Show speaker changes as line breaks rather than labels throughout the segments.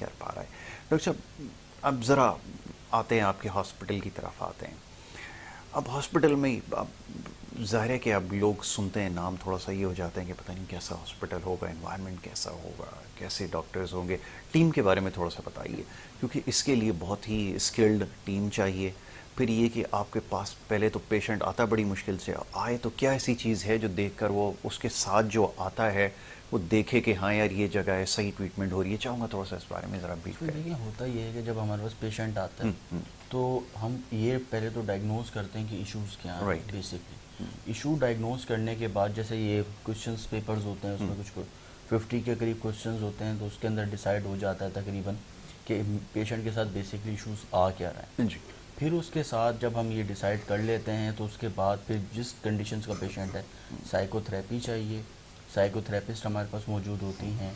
कर पा रहा है। डॉक्टर साहब, अब ज़रा आते हैं आपके हॉस्पिटल की तरफ आते हैं। अब हॉस्पिटल में अब ज़ाहिर है कि अब लोग सुनते हैं नाम, थोड़ा सा ये हो जाते हैं कि पता नहीं कैसा हॉस्पिटल होगा, एनवायरनमेंट कैसा होगा, कैसे डॉक्टर्स होंगे। टीम के बारे में थोड़ा सा बताइए, क्योंकि इसके लिए बहुत ही स्किल्ड टीम चाहिए। फिर ये कि आपके पास पहले तो पेशेंट आता बड़ी मुश्किल से आए, तो क्या ऐसी चीज़ है जो देखकर वो उसके साथ जो आता है वो देखे कि हाँ यार ये जगह है, सही ट्रीटमेंट हो रही है। चाहूँगा थोड़ा सा इस बारे में ज़रा ब्रीफ
तो
करें।
देखिए, होता ये है कि जब हमारे पास पेशेंट आता है तो हम ये पहले तो डायग्नोज करते हैं कि इश्यूज़ क्या हैं।
राइट।
बेसिकली इशू डायग्नोज करने के बाद जैसे ये क्वेश्चंस पेपर्स होते हैं, उसमें कुछ 50 के करीब क्वेश्चंस होते हैं, तो उसके अंदर डिसाइड हो जाता है तकरीबन कि पेशेंट के साथ बेसिकली इश्यूज़ आ क्या रहा है।
जी।
फिर उसके साथ जब हम ये डिसाइड कर लेते हैं तो उसके बाद फिर जिस कंडीशंस का पेशेंट है, साइकोथेरेपी चाहिए, साइकोथेरेपिस्ट हमारे पास मौजूद होती हैं।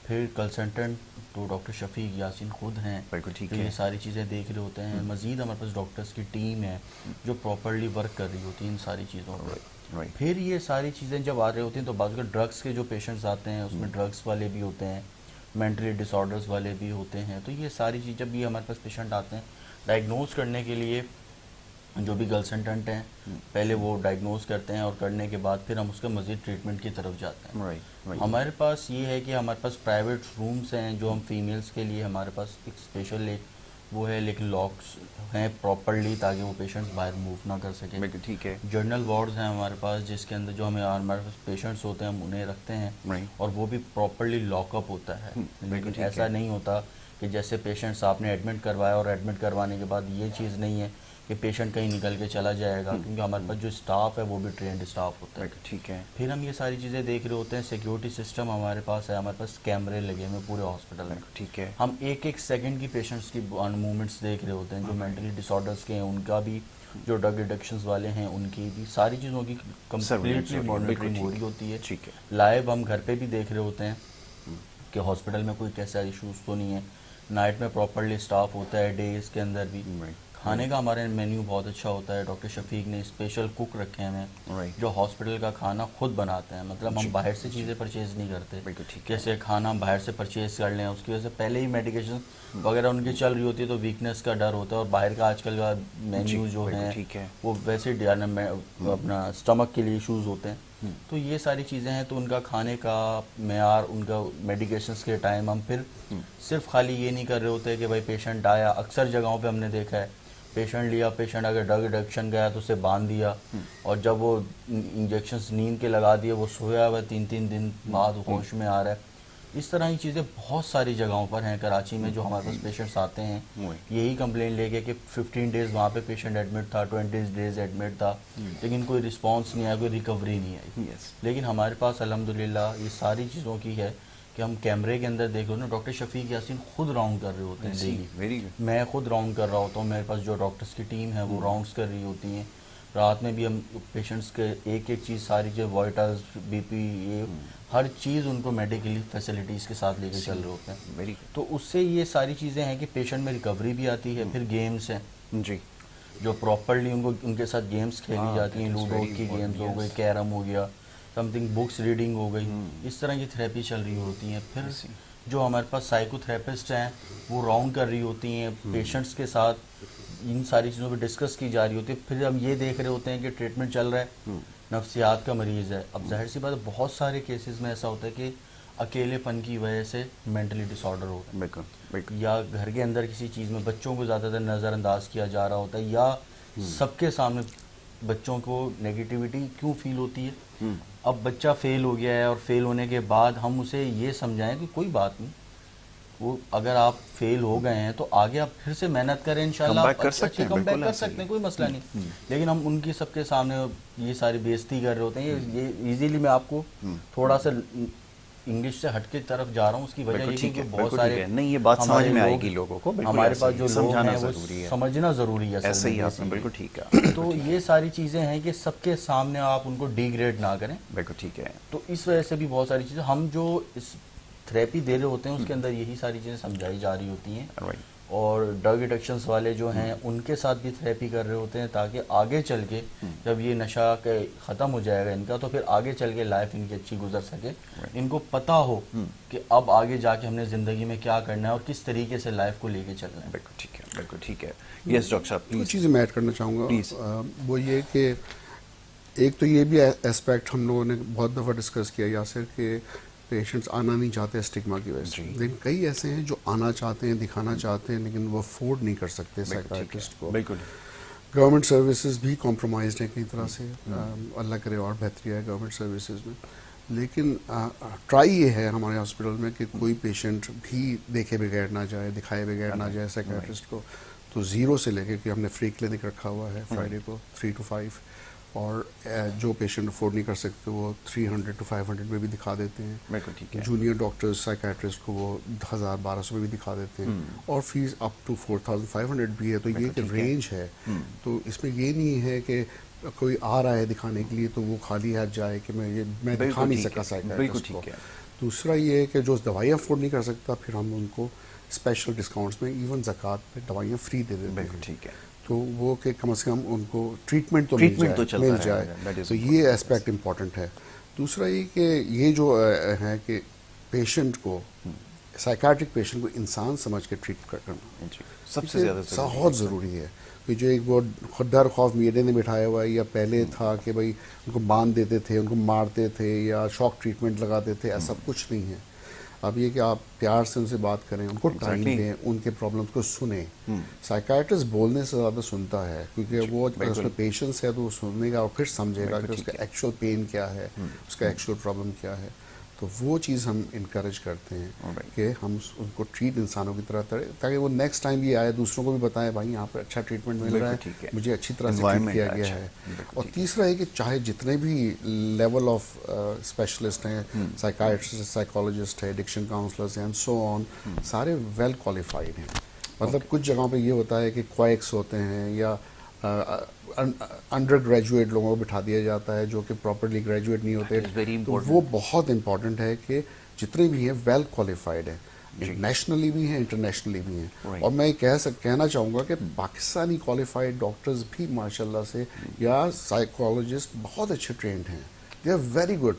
फिर कंसल्टेंट तो डॉक्टर शफीक यासीन खुद हैं,
बिल्कुल ठीक
तो
है।
ये सारी चीज़ें देख रहे होते हैं। मज़ीद हमारे पास डॉक्टर्स की टीम है जो प्रॉपरली वर्क कर रही होती है इन सारी चीज़ों पर।
राइट।
फिर ये सारी चीज़ें जब आ रही होती हैं तो बाज़ ड्रग्स के जो पेशेंट्स आते हैं उसमें ड्रग्स वाले भी होते हैं, मेंटली डिसऑर्डर्स वाले भी होते हैं। तो ये सारी चीज़ जब भी हमारे पास पेशेंट आते हैं डायग्नोज करने के लिए, जो भी कंसल्टेंट हैं पहले वो डायग्नोज करते हैं और करने के बाद फिर हम उसके मज़ीद ट्रीटमेंट की तरफ जाते हैं।
राइट।
हमारे पास ये है कि हमारे पास प्राइवेट रूम्स हैं जो हम फीमेल्स के लिए, हमारे पास एक स्पेशल एक वो है, लेकिन लॉक्स हैं प्रॉपरली ताकि वो पेशेंट्स बाहर मूव ना कर सकें।
बिल्कुल ठीक है।
जर्नल वार्ड्स हैं हमारे पास जिसके अंदर जो हमारे पास पेशेंट्स होते हैं हम उन्हें रखते हैं,
राइट।
और वो भी प्रॉपरली लॉकअप होता है।
बिल्कुल
लेकिन
ठीक
ऐसा
है।
नहीं होता कि जैसे पेशेंट्स आपने एडमिट करवाया और एडमिट करवाने के बाद ये चीज़ नहीं है कि पेशेंट कहीं निकल के चला जाएगा, क्योंकि हमारे पास जो स्टाफ है वो भी ट्रेंड स्टाफ होता है।
बिल्कुल ठीक है।
फिर हम ये सारी चीज़ें देख रहे होते हैं। सिक्योरिटी सिस्टम हमारे पास है, हमारे पास कैमरे लगे हुए पूरे हॉस्पिटल में।
बिल्कुल ठीक है।
हम एक एक सेकंड की पेशेंट्स की मूवमेंट्स देख रहे होते हैं, जो मेंटली डिसऑर्डर्स के हैं उनका भी, जो ड्रग एडिक्शंस वाले हैं उनकी भी, सारी चीज़ों की
Surveillance
कम्प्लीटली
हो रही है, बिल्कुल
मॉनिटरिंग हो
ठीक
रही होती है।
ठीक है।
लाइव हम घर पे भी देख रहे होते हैं कि हॉस्पिटल में कोई कैसा इशूज़ तो नहीं है। नाइट में प्रॉपरली स्टाफ होता है, डेज के अंदर भी।
राइट।
खाने का हमारे मेन्यू बहुत अच्छा होता है। डॉक्टर शफीक ने स्पेशल कुक रखे हैं
राइट।
जो हॉस्पिटल का खाना खुद बनाते हैं, मतलब
जी,
हम बाहर से चीज़ें परचेज़ नहीं करते।
बिल्कुल ठीक है।
जैसे खाना हम बाहर से परचेज़ कर लें, उसकी वजह से पहले ही मेडिकेशन वगैरह उनकी चल रही होती है तो वीकनेस का डर होता है, और बाहर का आजकल का मेन्यू जो
बिल्कुल
है
ठीक है।
वो वैसे अपना स्टमक के लिए इश्यूज़ होते हैं। तो ये सारी चीज़ें हैं, तो उनका खाने का मेयार, उनका मेडिकेशंस के टाइम हम फिर सिर्फ खाली ये नहीं कर रहे होते कि भाई पेशेंट आया। अक्सर जगहों पे हमने देखा है पेशेंट लिया, पेशेंट अगर ड्रग एडिक्शन गया तो उसे बांध दिया, और जब वो इंजेक्शंस नींद के लगा दिए वो सोया हुआ 3-3 दिन बाद होश में आ रहा है। इस तरह की चीज़ें बहुत सारी जगहों पर हैं कराची में जो हमारे पास पेशेंट्स आते हैं यही कंप्लेंट लेके कि 15 डेज़ वहाँ पे पेशेंट एडमिट था, 20 डेज़ एडमिट था, लेकिन कोई रिस्पांस नहीं आया, कोई रिकवरी नहीं आई।
यस।
लेकिन हमारे पास अल्हम्दुलिल्लाह ये सारी चीज़ों की है कि हम कैमरे के अंदर देख रहे हो ना, डॉक्टर शफीक यासीन खुद राउंड कर रहे होते हैं डेली।
Very good.
मैं खुद राउंड कर रहा होता हूँ, मेरे पास जो डॉक्टर्स की टीम है वो राउंड्स कर रही होती हैं। रात में भी हम पेशेंट्स के एक एक चीज़, सारी जो वाइटल्स, बीपी, ये हर चीज़ उनको मेडिकली फैसिलिटीज़ के साथ लेके चल रहे होते हैं।
वेरी
तो उससे ये सारी चीज़ें हैं कि पेशेंट में रिकवरी भी आती है। फिर गेम्स हैं
गुड। जी।
जो प्रॉपरली उनको, उनके साथ गेम्स खेली
हाँ,
जाती हैं,
that is
लूडो
very
की गेम्स हो
important,
गई,
yes.
कैरम हो गया, समथिंग बुक्स रीडिंग हो गई, इस तरह की थेरेपी चल रही होती हैं। फिर जो हमारे पास साइकोथेरेपिस्ट हैं वो राउंड कर रही होती हैं पेशेंट्स के साथ, इन सारी चीज़ों पे डिस्कस की जा रही होती है। फिर हम ये देख रहे होते हैं कि ट्रीटमेंट चल रहा है, नफ्सियात का मरीज़ है। अब जाहिर सी बात है बहुत सारे केसेस में ऐसा होता है कि अकेलेपन की वजह से मेंटली डिसऑर्डर हो रहा है,
बिल्कुल बिल्कुल।
या घर के अंदर किसी चीज़ में बच्चों को ज़्यादातर नज़रअंदाज किया जा रहा होता है, या सबके सामने बच्चों को नेगेटिविटी क्यों फील होती है। अब बच्चा फेल हो गया है और फेल होने के बाद हम उसे ये समझाएं कि कोई बात नहीं, वो अगर आप फेल हो गए हैं तो आगे आप फिर से मेहनत करें, इंशाल्लाह
Comeback
आप
कर
अच्छे
सकते हैं,
कम बैक
बिल्कुल
कर
ऐसा ही
सकते हैं,
है।
कोई मसला नहीं। लेकिन हम उनकी सबके सामने ये सारी बेइज्जती कर रहे होते हैं। ये इजीली मैं आपको थोड़ा सा इंग्लिश से हट के तरफ जा रहा हूँ, उसकी वजह
बिल्कुल
ये
ठीक
कि
है,
बहुत
बिल्कुल
सारे
ठीक है। नहीं, ये बात समझ
हमारे
में
लोग,
आएगी लोगों को, बिल्कुल
हमारे
ऐसा
पास
ही
जो
है,
लोग
समझाना
हैं वो
ज़रूरी है।
समझना ज़रूरी है,
ऐसे ही आपने
basically।
बिल्कुल ठीक है।
तो ये सारी चीज़ें हैं कि सबके सामने आप उनको डिग्रेड ना करें।
बिल्कुल ठीक है।
तो इस वजह से भी बहुत सारी चीज़ें हम जो इस थेरेपी दे रहे होते हैं उसके अंदर यही सारी चीज़ें समझाई जा रही होती हैं।
राइट।
और ड्रग एडिक्शंस वाले जो हैं उनके साथ भी थेरेपी कर रहे होते हैं, ताकि आगे चल के जब ये नशा के ख़त्म हो जाएगा इनका, तो फिर आगे चल के लाइफ इनकी अच्छी गुजर सके, इनको पता हो कि अब आगे जाके हमने ज़िंदगी में क्या करना है और किस तरीके से लाइफ को लेके चलना है।
बिल्कुल ठीक है, बिल्कुल ठीक है। यस डॉक्टर साहब
कुछ
प्लीज।
चीज़ें मैं ऐड करना चाहूँगा। वो ये कि एक तो ये भी एस्पेक्ट हम लोगों ने बहुत दफ़ा डिस्कस किया यासिर कि पेशेंट्स आना नहीं चाहते स्टिग्मा की वजह से, लेकिन कई ऐसे हैं जो आना चाहते हैं, दिखाना चाहते हैं, लेकिन वो अफोर्ड नहीं कर सकते साइकियाट्रिस्ट को।
बिल्कुल
गवर्नमेंट सर्विसेज भी कॉम्प्रोमाइज्ड हैं कई तरह से, अल्लाह करे और बेहतरी है गवर्नमेंट सर्विसेज में, लेकिन ट्राई ये है हमारे हॉस्पिटल में कि कोई पेशेंट भी देखे बगैर ना जाए, दिखाए बगैर ना जाए साइकियाट्रिस्ट को। तो ज़ीरो से लेके कि हमने फ्री क्लिनिक रखा हुआ है फ्राइडे को 3 to 5, और जो पेशेंट अफोर्ड नहीं कर सकते वो 300 to 500 में भी दिखा देते हैं।
बिल्कुल ठीक है।
जूनियर डॉक्टर्स साइकियाट्रिस्ट को वो 1000-1200 में भी दिखा देते हैं, और फीस अप टू 4500 भी है। तो ये एक रेंज है। तो इसमें ये नहीं है कि कोई आ रहा है दिखाने के लिए तो वो खाली हाथ जाए कि मैं दिखा नहीं सका साइकियाट्रिस्ट को। दूसरा ये है कि जो दवाइयाँ अफोर्ड नहीं कर सकता, फिर हम उनको स्पेशल डिस्काउंट्स में, इवन ज़कात में दवाइयाँ फ्री दे देते हैं।
ठीक है।
तो वो कि कम से कम उनको ट्रीटमेंट तो मिल जाए। तो ये एस्पेक्ट इम्पॉर्टेंट है। दूसरा ये कि ये जो है कि पेशेंट को, साइकियाट्रिक पेशेंट को इंसान समझ के ट्रीट करना
सबसे ज़्यादा
बहुत ज़रूरी है। कि जो एक वो डर खौफ मीडिया ने बिठाया हुआ है, या पहले था कि भाई उनको बांध देते थे, उनको मारते थे या शॉक ट्रीटमेंट लगाते थे, ऐसा कुछ नहीं है। अब ये कि आप प्यार से उनसे बात करें, उनको टाइम दें, उनके प्रॉब्लम्स को सुने। साइकियाट्रिस्ट बोलने से ज़्यादा सुनता है, क्योंकि वो उसमें पेशेंस है तो वो सुनेगा और फिर समझेगा कि उसका एक्चुअल पेन क्या है, उसका एक्चुअल प्रॉब्लम क्या है। तो वो चीज़ हम इनकरेज करते हैं कि हम उनको ट्रीट इंसानों की तरह करें, ताकि वो नेक्स्ट टाइम ये आए दूसरों को भी बताएं भाई यहाँ पर अच्छा ट्रीटमेंट मिल रहा है, मुझे अच्छी तरह से ट्रीट किया गया है। और तीसरा है कि चाहे जितने भी लेवल ऑफ स्पेशलिस्ट हैं, साइकियाट्रिस्ट, साइकोलॉजिस्ट है, एडिक्शन काउंसलर्स हैं, एंड सो ऑन, सारे वेल क्वालिफाइड हैं। मतलब कुछ जगहों पे ये होता है कि क्वाइक्स होते हैं या अंडर ग्रेजुएट लोगों को बिठा दिया जाता है जो कि प्रॉपरली ग्रेजुएट नहीं होते। तो वो बहुत इंपॉर्टेंट है कि जितने भी हैं वेल क्वालिफाइड हैं, नेशनली भी हैं, इंटरनेशनली भी हैं। और मैं कहना चाहूँगा कि पाकिस्तानी क्वालिफाइड डॉक्टर्स भी माशाल्लाह से, या साइकोलॉजिस्ट बहुत अच्छे ट्रेंड हैं, दे आर वेरी गुड।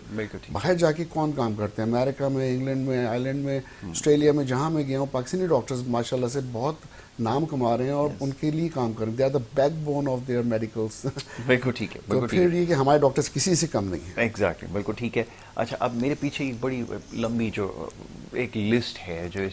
बाहर जाके कौन काम करते हैं, अमेरिका में, इंग्लैंड में, आयरलैंड में, ऑस्ट्रेलिया में, जहाँ मैं गया हूँ, पाकिस्तानी डॉक्टर्स माशाल्लाह से बहुत नाम कमा रहे हैं और उनके लिए काम कर रहे हैं। They are the backbone of their medicals.
बिल्कुल ठीक है।
तो फिर ये कि हमारे डॉक्टर्स किसी से कम नहीं है।
एग्जैक्टली, बिल्कुल ठीक है। अच्छा, अब मेरे पीछे एक बड़ी लंबी जो एक लिस्ट है जो